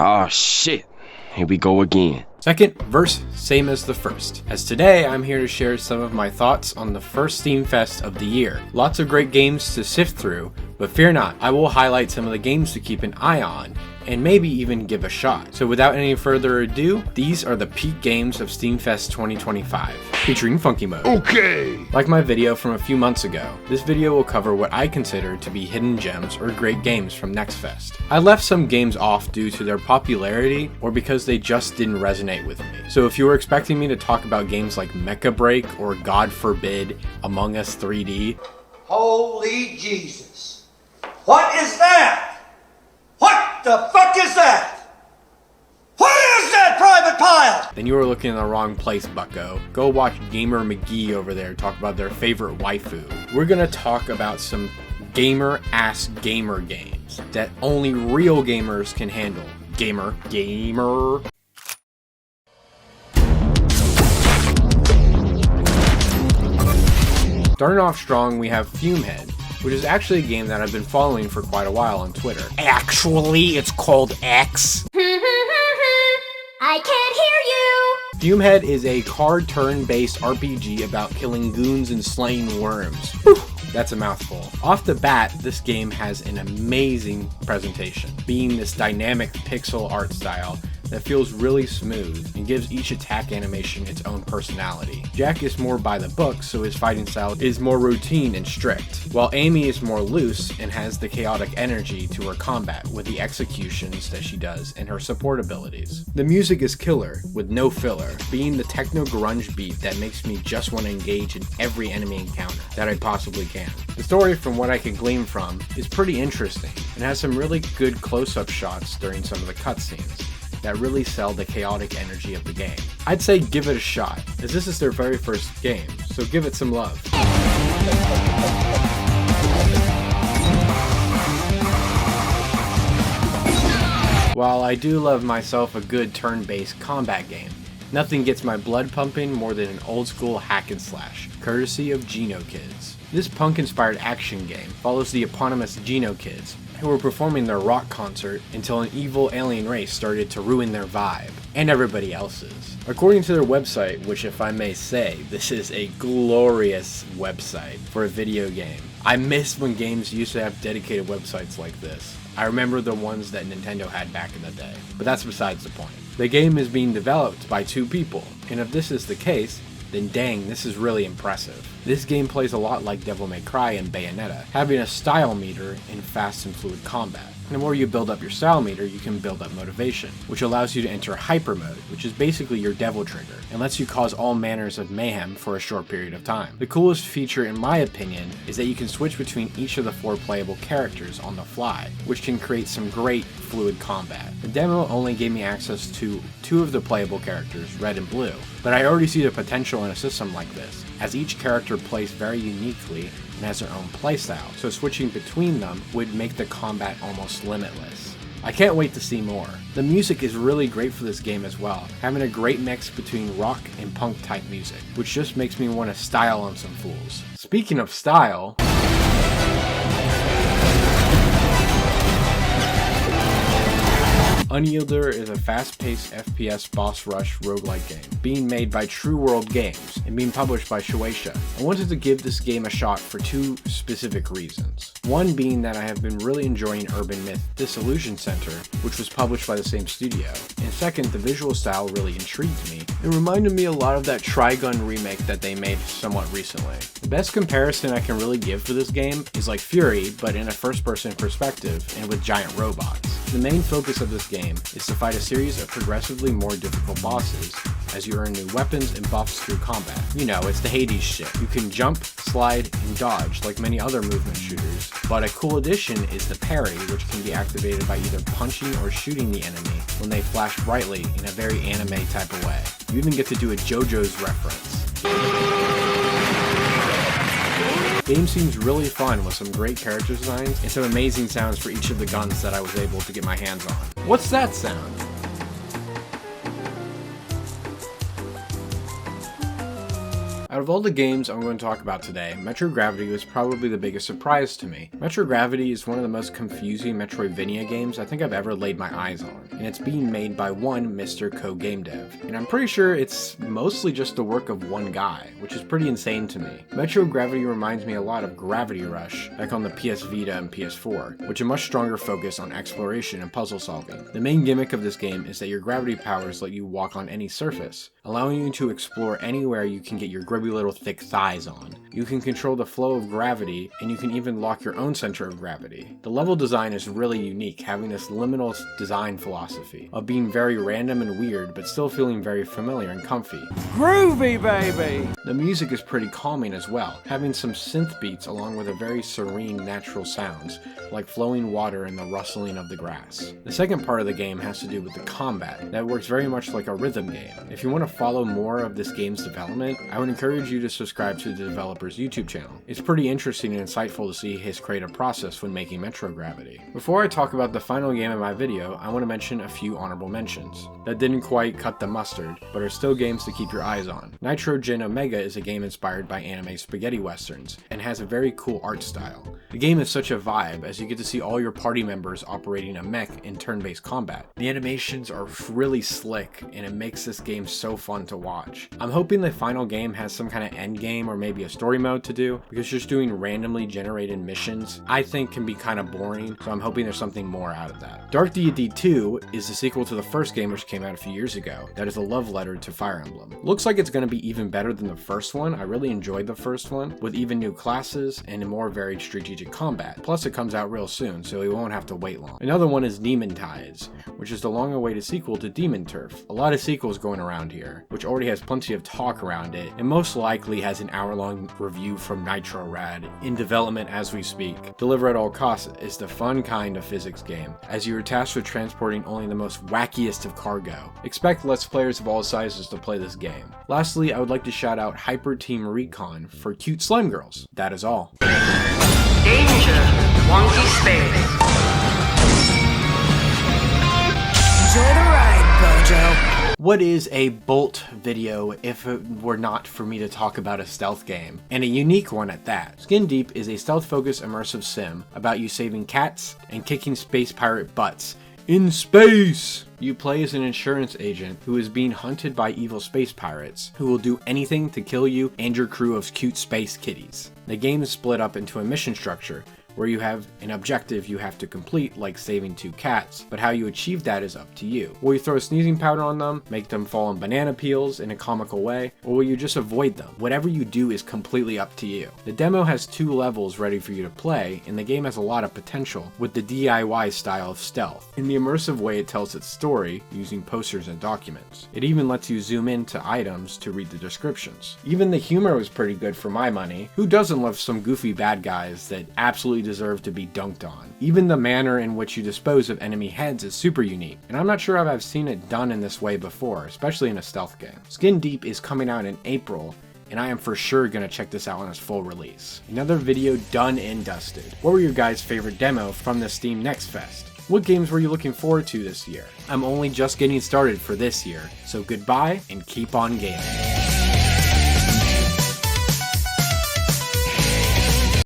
Oh shit, here we go again. Second verse, same as the first, as today I'm here to share some of my thoughts on the first Steam Fest of the year. Lots of great games to sift through, but fear not, I will highlight some of the games to keep an eye on, and maybe even give a shot. So without any further ado, these are the peak games of Steam Fest 2025, featuring Funky Mode. Okay. Like my video from a few months ago, this video will cover what I consider to be hidden gems or great games from Next Fest. I left some games off due to their popularity or because they just didn't resonate with me. So if you were expecting me to talk about games like Mecha Break or God forbid Among Us 3D, holy Jesus. What is that? What the fuck is that? What is that, Private Pile? then you were looking in the wrong place, bucko. Go watch Gamer McGee over there talk about their favorite waifu. We're gonna talk about some gamer-ass gamer games that only real gamers can handle. Gamer. Starting off strong, we have Fumehead, which is actually a game that I've been following for quite a while on Twitter. Actually, it's called X. I can't hear you! Fumehead is a card turn-based RPG about killing goons and slaying worms. Whew, that's a mouthful. Off the bat, this game has an amazing presentation, being this dynamic pixel art style that feels really smooth and gives each attack animation its own personality. Jack is more by the book, so his fighting style is more routine and strict, while Amy is more loose and has the chaotic energy to her combat with the executions that she does and her support abilities. The music is killer, with no filler, being the techno grunge beat that makes me just want to engage in every enemy encounter that I possibly can. The story, from what I can glean from, is pretty interesting and has some really good close-up shots during some of the cutscenes that really sell the chaotic energy of the game. I'd say give it a shot, as this is their very first game, so give it some love. While I do love myself a good turn-based combat game, nothing gets my blood pumping more than an old-school hack and slash, courtesy of Geno Kids. This punk-inspired action game follows the eponymous Geno Kids, who were performing their rock concert until an evil alien race started to ruin their vibe, and everybody else's. According to their website, which if I may say, this is a glorious website for a video game. I miss when games used to have dedicated websites like this. I remember the ones that Nintendo had back in the day, but that's besides the point. The game is being developed by 2 people, and if this is the case, then dang, this is really impressive. This game plays a lot like Devil May Cry and Bayonetta, having a style meter in fast and fluid combat. And the more you build up your style meter, you can build up motivation, which allows you to enter hyper mode, which is basically your devil trigger, and lets you cause all manners of mayhem for a short period of time. The coolest feature, in my opinion, is that you can switch between each of the 4 playable characters on the fly, which can create some great fluid combat. The demo only gave me access to 2 of the playable characters, Red and Blue, but I already see the potential in a system like this, as each character plays very uniquely and has their own playstyle, so switching between them would make the combat almost limitless. I can't wait to see more. The music is really great for this game as well, having a great mix between rock and punk type music, which just makes me want to style on some fools. Speaking of style, Unyielder is a fast-paced FPS boss rush roguelike game, being made by True World Games and being published by Shueisha. I wanted to give this game a shot for 2 specific reasons. One being that I have been really enjoying Urban Myth Disillusion Center, which was published by the same studio. And second, the visual style really intrigued me. It reminded me a lot of that Trigun remake that they made somewhat recently. The best comparison I can really give for this game is like Fury, but in a first-person perspective and with giant robots. The main focus of this game is to fight a series of progressively more difficult bosses as you earn new weapons and buffs through combat. You know, it's the Hades shit. You can jump, slide, and dodge like many other movement shooters, but a cool addition is the parry, which can be activated by either punching or shooting the enemy when they flash brightly in a very anime type of way. You even get to do a JoJo's reference. The game seems really fun with some great character designs and some amazing sounds for each of the guns that I was able to get my hands on. What's that sound? I Out of all the games I'm going to talk about today, Metro Gravity was probably the biggest surprise to me. Metro Gravity is one of the most confusing Metroidvania games I think I've ever laid my eyes on, and it's being made by one Mr. Co-Game Dev. And I'm pretty sure it's mostly just the work of one guy, which is pretty insane to me. Metro Gravity reminds me a lot of Gravity Rush, back on the PS Vita and PS4, which a much stronger focus on exploration and puzzle solving. The main gimmick of this game is that your gravity powers let you walk on any surface, allowing you to explore anywhere you can get your grubby little thick thighs on. You can control the flow of gravity, and you can even lock your own center of gravity. The level design is really unique, having this liminal design philosophy of being very random and weird, but still feeling very familiar and comfy. Groovy, baby! The music is pretty calming as well, having some synth beats along with a very serene natural sounds, like flowing water and the rustling of the grass. The second part of the game has to do with the combat, that works very much like a rhythm game. If you want to follow more of this game's development, I would encourage you to subscribe to the developer's YouTube channel. It's pretty interesting and insightful to see his creative process when making Metro Gravity. Before I talk about the final game in my video, I want to mention a few honorable mentions that didn't quite cut the mustard, but are still games to keep your eyes on. Nitrogen Omega is a game inspired by anime spaghetti westerns, and has a very cool art style. The game is such a vibe, as you get to see all your party members operating a mech in turn-based combat. The animations are really slick, and it makes this game so fun to watch. I'm hoping the final game has some kind of end game or maybe a story mode to do, because just doing randomly generated missions I think can be kind of boring, so I'm hoping there's something more out of that. Dark Deity 2 is the sequel to the first game, which came out a few years ago, that is a love letter to Fire Emblem. Looks like it's going to be even better than the first one. I really enjoyed the first one, with even new classes and a more varied strategic combat. Plus it comes out real soon, so we won't have to wait long. Another one is Demon Ties, which is the long-awaited sequel to Demon Turf. A lot of sequels going around here, which already has plenty of talk around it, and most likely has an hour-long review from Nitrorad in development as we speak. Deliver at All Costs is the fun kind of physics game, as you are tasked with transporting only the most wackiest of cargo. Expect Let's Players of all sizes to play this game. Lastly, I would like to shout out Hyper Team Recon for cute slime girls. That is all. Danger, wonky space. Enjoy the ride, Bojo. What is a Bolt video if it were not for me to talk about a stealth game, and a unique one at that? Skin Deep is a stealth-focused immersive sim about you saving cats and kicking space pirate butts in space! You play as an insurance agent who is being hunted by evil space pirates, who will do anything to kill you and your crew of cute space kitties. The game is split up into a mission structure, where you have an objective you have to complete, like saving 2 cats, but how you achieve that is up to you. Will you throw sneezing powder on them, make them fall on banana peels in a comical way, or will you just avoid them? Whatever you do is completely up to you. The demo has 2 levels ready for you to play, and the game has a lot of potential with the DIY style of stealth. In the immersive way it tells its story, using posters and documents. It even lets you zoom into items to read the descriptions. Even the humor was pretty good for my money. Who doesn't love some goofy bad guys that absolutely deserve to be dunked on? Even the manner in which you dispose of enemy heads is super unique, and I'm not sure if I've seen it done in this way before, especially in a stealth game. Skin Deep is coming out in April, and I am for sure gonna check this out on its full release. Another video done and dusted. What were your guys' favorite demo from the Steam Next Fest? What games were you looking forward to this year? I'm only just getting started for this year, so goodbye and keep on gaming.